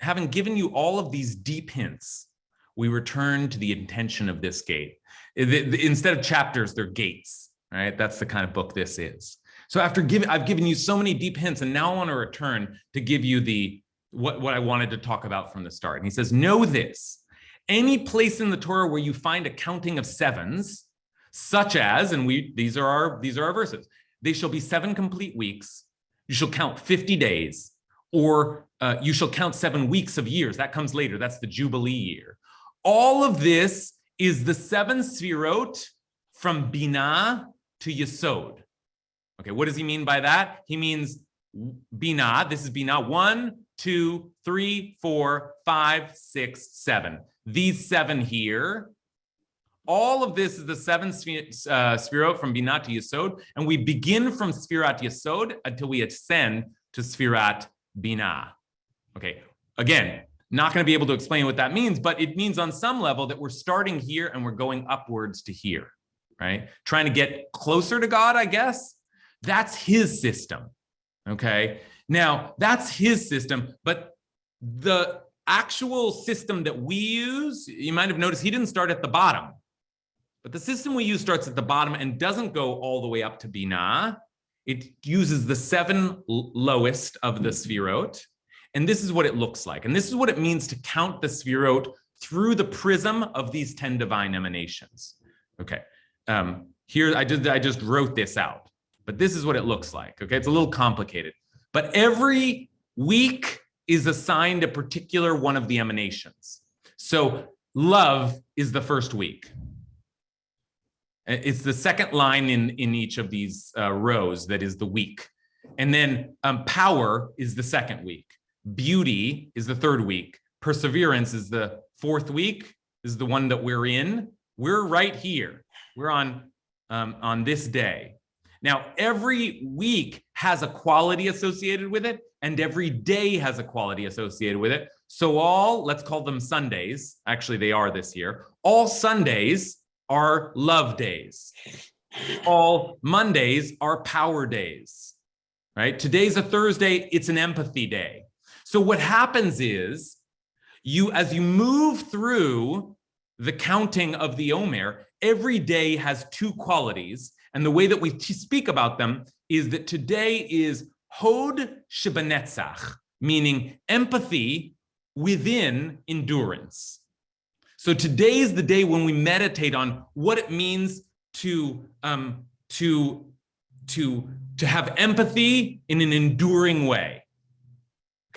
having given you all of these deep hints, we return to the intention of this gate. Instead of chapters, they're gates, right? That's the kind of book this is. So I've given you so many deep hints, and now I want to return to give you what I wanted to talk about from the start. And he says, know this, any place in the Torah where you find a counting of sevens, such as, and these are our verses, they shall be 7 complete weeks, you shall count 50 days, or you shall count 7 weeks of years. That comes later, that's the Jubilee year. All of this is the 7 sphirot from Binah to Yesod. Okay, what does he mean by that? He means Binah, this is Binah, 1, 2, 3, 4, 5, 6, 7. These 7 here, all of this is the 7 sphirot from Binah to Yesod, and we begin from Spherat Yesod until we ascend to Spherat Binah. Okay, again, not going to be able to explain what that means, but it means on some level that we're starting here and we're going upwards to here, right? Trying to get closer to God, I guess. That's his system, okay? Now, that's his system, but the actual system that we use, you might have noticed he didn't start at the bottom, but the system we use starts at the bottom and doesn't go all the way up to Binah. It uses the 7 lowest of the sphirot, and this is what it looks like. And this is what it means to count the sphirot through the prism of these 10 divine emanations. Okay, here I just wrote this out, but this is what it looks like. Okay, it's a little complicated, but every week is assigned a particular one of the emanations. So love is the first week. It's the second line in each of these rows that is the week. And then power is the second week. Beauty is the third week. Perseverance is the 4th week. This is the one that we're in. We're right here. We're on this day. Now, every week has a quality associated with it, and every day has a quality associated with it. So let's call them Sundays. Actually, they are this year. All Sundays are love days. All Mondays are power days, right? Today's a Thursday, it's an empathy day. So what happens is as you move through the counting of the Omer, every day has 2 qualities. And the way that we speak about them is that today is Hod Shebanetzach, meaning empathy within endurance. So today is the day when we meditate on what it means to have empathy in an enduring way.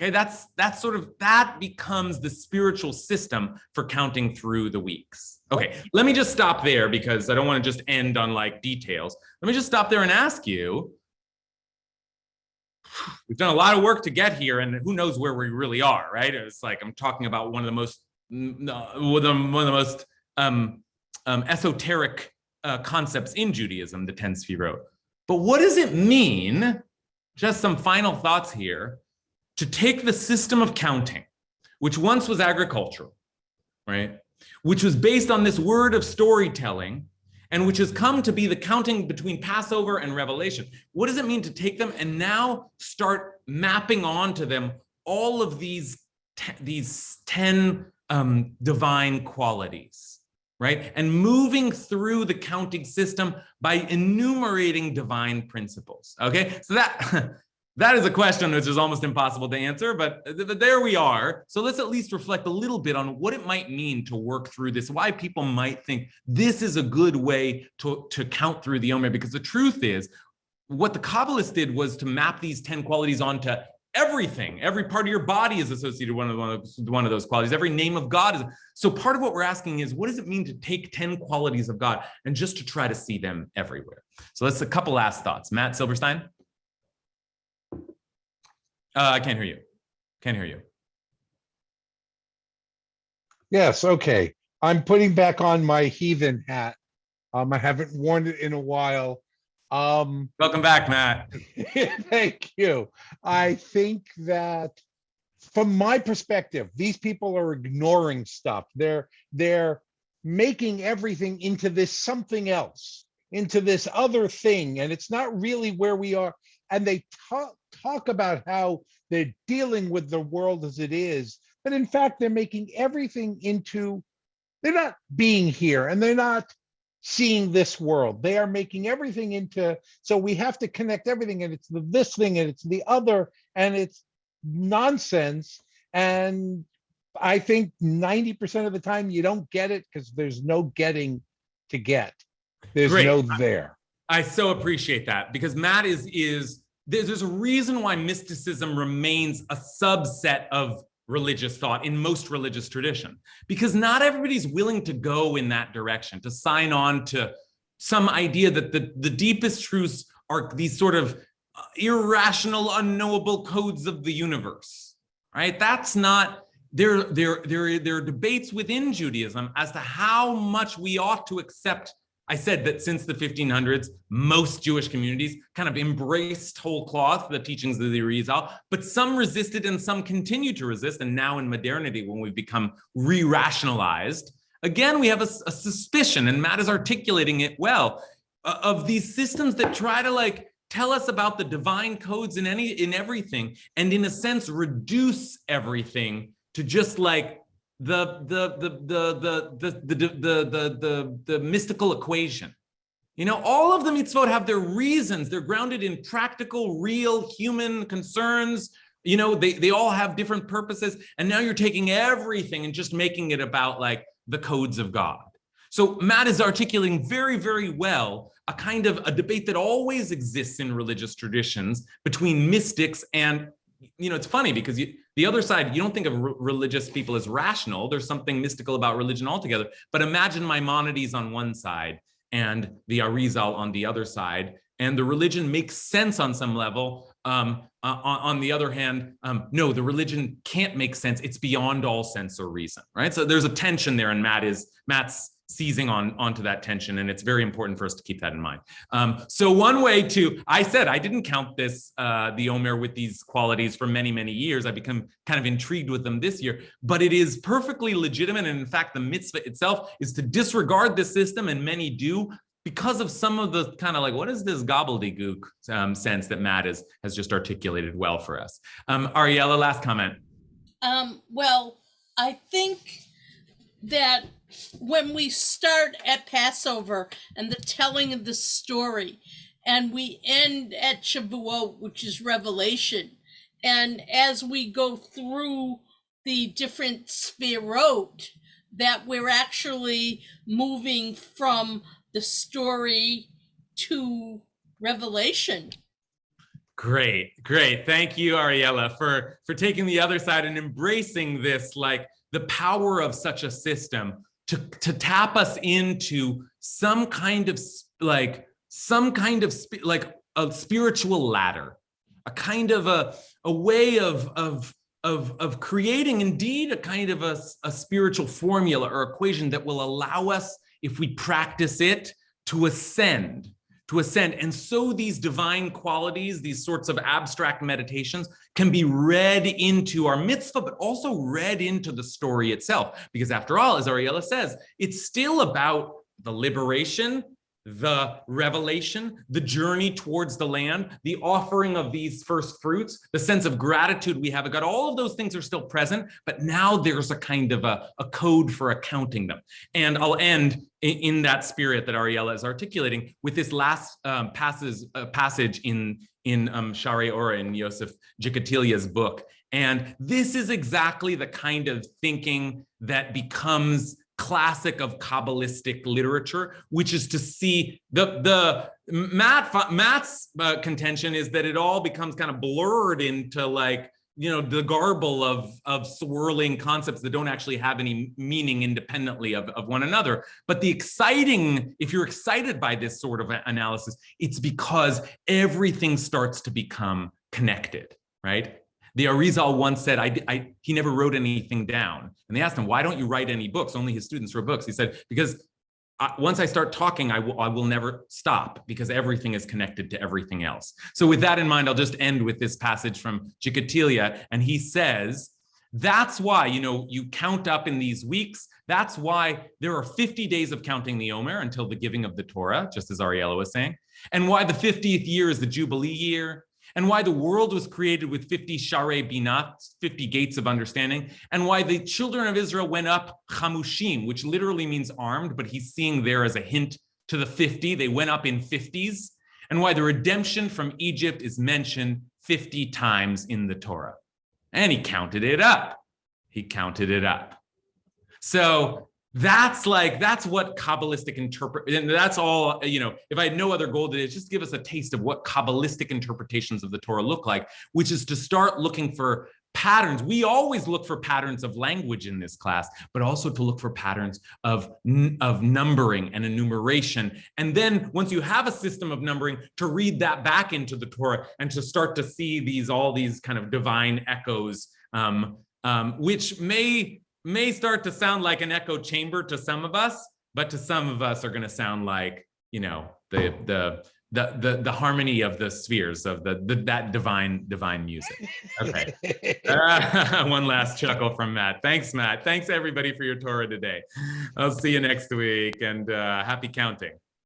Okay, that becomes the spiritual system for counting through the weeks. Okay, let me just stop there because I don't want to just end on like details. Let me just stop there and ask you, we've done a lot of work to get here, and who knows where we really are, right? It's like I'm talking about one of the most esoteric concepts in Judaism, the 10 Sefirot. But what does it mean, just some final thoughts here, to take the system of counting, which once was agricultural, right? Which was based on this word of storytelling, and which has come to be the counting between Passover and Revelation. What does it mean to take them and now start mapping onto them all of these 10 divine qualities, right? And moving through the counting system by enumerating divine principles, okay? So that is a question which is almost impossible to answer, but there we are. So let's at least reflect a little bit on what it might mean to work through this, why people might think this is a good way to count through the Omer, because the truth is, what the Kabbalists did was to map these 10 qualities onto everything. Every part of your body is associated with one of those qualities. Every name of God is. So part of what we're asking is, what does it mean to take 10 qualities of God and just to try to see them everywhere? So let's a couple last thoughts. Matt Silverstein? I can't hear you. Can't hear you. Yes, okay. I'm putting back on my heathen hat. I haven't worn it in a while. Welcome back, Matt. Thank you. I think that from my perspective, these people are ignoring stuff. They're making everything into this something else, into this other thing, and it's not really where we are. And they talk about how they're dealing with the world as it is, but in fact, they're making everything into, they're not being here and they're not seeing this world. They are making everything into, so we have to connect everything, and it's this thing and it's the other, and it's nonsense. And I think 90% of the time you don't get it because there's no getting to get. There's Great. no there. I so appreciate that, because Matt there's a reason why mysticism remains a subset of religious thought in most religious tradition, because not everybody's willing to go in that direction, to sign on to some idea that the deepest truths are these sort of irrational, unknowable codes of the universe, right? That's not, there are debates within Judaism as to how much we ought to accept. I said that since the 1500s, most Jewish communities kind of embraced whole cloth, the teachings of the Arizal, but some resisted and some continue to resist. And now in modernity, when we've become re-rationalized, again, we have a suspicion, and Matt is articulating it well, of these systems that try to like tell us about the divine codes in everything, and in a sense, reduce everything to just like the mystical equation. You know, all of the mitzvot have their reasons. They're grounded in practical, real human concerns. You know, they all have different purposes. And now you're taking everything and just making it about like the codes of God. So Matt is articulating very, very well a kind of a debate that always exists in religious traditions between mystics and, you know, it's funny because the other side, you don't think of religious people as rational. There's something mystical about religion altogether. But imagine Maimonides on one side and the Arizal on the other side, and the religion makes sense on some level. On the other hand, no, the religion can't make sense. It's beyond all sense or reason, right? So there's a tension there, and Matt's seizing onto that tension, and it's very important for us to keep that in mind. So one way I said I didn't count this, the Omer with these qualities for many, many years. I become kind of intrigued with them this year, but it is perfectly legitimate. And in fact, the mitzvah itself is to disregard this system, and many do, because of some of the kind of like, what is this gobbledygook sense that Matt has just articulated well for us. Ariella, last comment. Well, I think that when we start at Passover and the telling of the story, and we end at Shavuot, which is Revelation, and as we go through the different Sphirot, that we're actually moving from the story to Revelation. Great. Thank you, Ariella, for taking the other side and embracing this, like the power of such a system to tap us into some kind of like a spiritual ladder, a kind of a way of creating indeed a kind of a spiritual formula or equation that will allow us, if we practice it, to ascend. And so these divine qualities, these sorts of abstract meditations, can be read into our mitzvah, but also read into the story itself. Because after all, as Ariella says, it's still about the liberation, the revelation, the journey towards the land, the offering of these first fruits, the sense of gratitude we have. God, all of those things are still present, but now there's a kind of a code for accounting them. And I'll end in that spirit that Ariella is articulating with this last passage in Shari Ora, in Yosef Jikatilia's book. And this is exactly the kind of thinking that becomes classic of Kabbalistic literature, which is to see Matt's contention is that it all becomes kind of blurred into like, the garble of swirling concepts that don't actually have any meaning independently of one another. But if you're excited by this sort of analysis, it's because everything starts to become connected, right? The Arizal once said, he never wrote anything down. And they asked him, why don't you write any books? Only his students wrote books. He said, because once I start talking, I will never stop, because everything is connected to everything else. So with that in mind, I'll just end with this passage from Jikatilia. And he says, that's why, you count up in these weeks. That's why there are 50 days of counting the Omer until the giving of the Torah, just as Ariella was saying. And why the 50th year is the Jubilee year. And why the world was created with 50 Sharei Binah, 50 gates of understanding, and why the children of Israel went up chamushim, which literally means armed, but he's seeing there as a hint to the 50. They went up in 50s, and why the redemption from Egypt is mentioned 50 times in the Torah. And he counted it up. So that's what Kabbalistic and that's all, if I had no other goal today, just give us a taste of what Kabbalistic interpretations of the Torah look like, which is to start looking for patterns. We always look for patterns of language in this class, but also to look for patterns of numbering and enumeration. And then once you have a system of numbering, to read that back into the Torah and to start to see all these kind of divine echoes, which may start to sound like an echo chamber to some of us, but to some of us are going to sound like, the harmony of the spheres of that divine music. Okay. One last chuckle from Matt. Thanks, Matt. Thanks everybody for your Torah today. I'll see you next week, and happy counting.